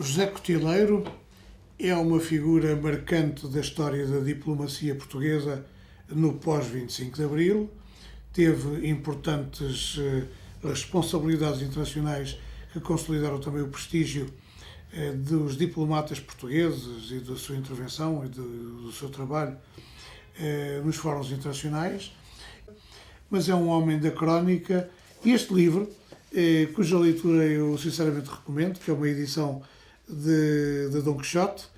José Cotileiro é uma figura marcante da história da diplomacia portuguesa no pós-25 de Abril. Teve importantes responsabilidades internacionais que consolidaram também o prestígio dos diplomatas portugueses e da sua intervenção e do seu trabalho nos fóruns internacionais. Mas é um homem da crónica e este livro, cuja leitura eu sinceramente recomendo, que é uma edição de Dom Quixote,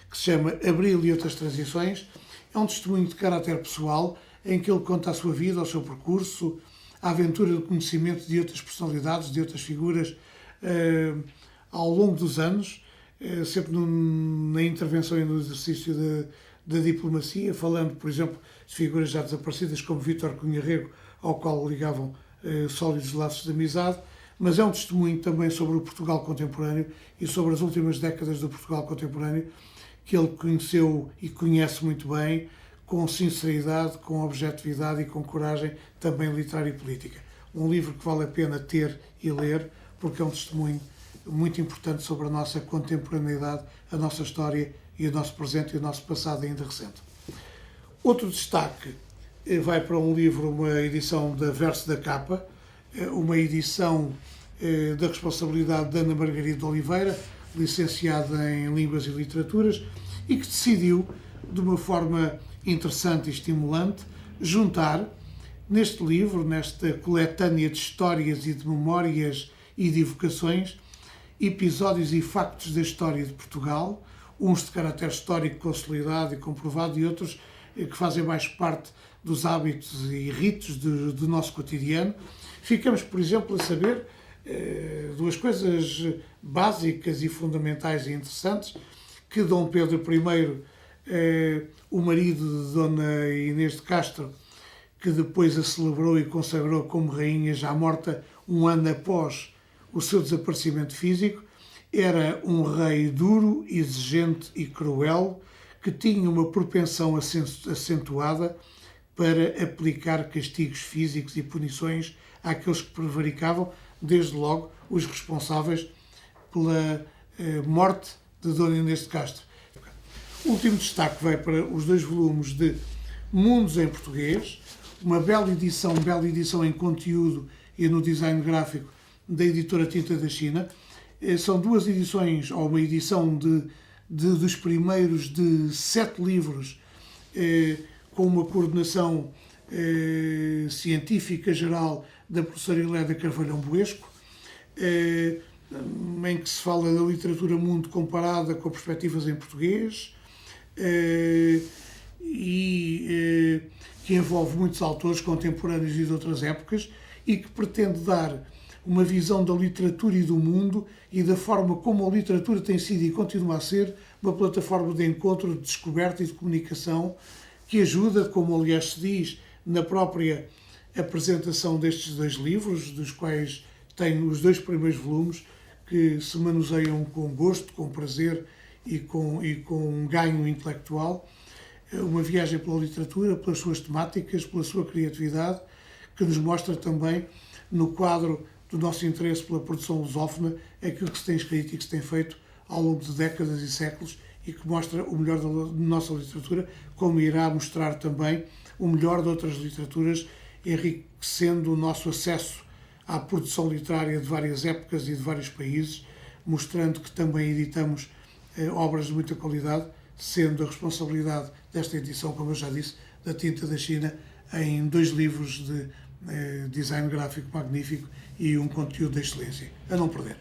que se chama Abril e Outras Transições, é um testemunho de caráter pessoal em que ele conta a sua vida, o seu percurso, a aventura de conhecimento de outras personalidades, de outras figuras ao longo dos anos, sempre na intervenção e no exercício da diplomacia, falando, por exemplo, de figuras já desaparecidas como Vítor Cunha Rego, ao qual ligavam sólidos laços de amizade, mas é um testemunho também sobre o Portugal contemporâneo e sobre as últimas décadas do Portugal contemporâneo, que ele conheceu e conhece muito bem, com sinceridade, com objetividade e com coragem, também literária e política. Um livro que vale a pena ter e ler, porque é um testemunho muito importante sobre a nossa contemporaneidade, a nossa história e o nosso presente e o nosso passado ainda recente. Outro destaque vai para um livro, uma edição da Verso da Capa, uma edição da responsabilidade de Ana Margarida de Oliveira, licenciada em Línguas e Literaturas, e que decidiu, de uma forma interessante e estimulante, juntar neste livro, nesta coletânea de histórias e de memórias e de evocações, episódios e factos da história de Portugal, uns de caráter histórico consolidado e comprovado e outros que fazem mais parte dos hábitos e ritos do nosso cotidiano. Ficamos, por exemplo, a saber duas coisas básicas e fundamentais e interessantes, que Dom Pedro I, o marido de Dona Inês de Castro, que depois a celebrou e consagrou como rainha já morta um ano após o seu desaparecimento físico, era um rei duro, exigente e cruel, que tinha uma propensão acentuada para aplicar castigos físicos e punições àqueles que prevaricavam, desde logo os responsáveis pela morte de Dona Inês de Castro. O último destaque vai para os 2 volumes de Mundos em Português, uma bela edição em conteúdo e no design gráfico da editora Tinta da China. São 2 edições, ou uma edição dos primeiros de 7 livros, com uma coordenação científica geral da professora Iléda Carvalhão Buesco, em que se fala da literatura mundo comparada com perspectivas em português, e que envolve muitos autores contemporâneos e de outras épocas e que pretende dar uma visão da literatura e do mundo e da forma como a literatura tem sido e continua a ser uma plataforma de encontro, de descoberta e de comunicação que ajuda, como aliás se diz na própria apresentação destes 2 livros, dos quais tenho os 2 primeiros volumes, que se manuseiam com gosto, com prazer e com um ganho intelectual, uma viagem pela literatura, pelas suas temáticas, pela sua criatividade, que nos mostra também, no quadro do nosso interesse pela produção lusófona, aquilo que se tem escrito e que se tem feito ao longo de décadas e séculos e que mostra o melhor da nossa literatura, como irá mostrar também o melhor de outras literaturas, enriquecendo o nosso acesso à produção literária de várias épocas e de vários países, mostrando que também editamos obras de muita qualidade, sendo a responsabilidade desta edição, como eu já disse, da Tinta da China, em 2 livros de design gráfico magnífico e um conteúdo de excelência. A não perder.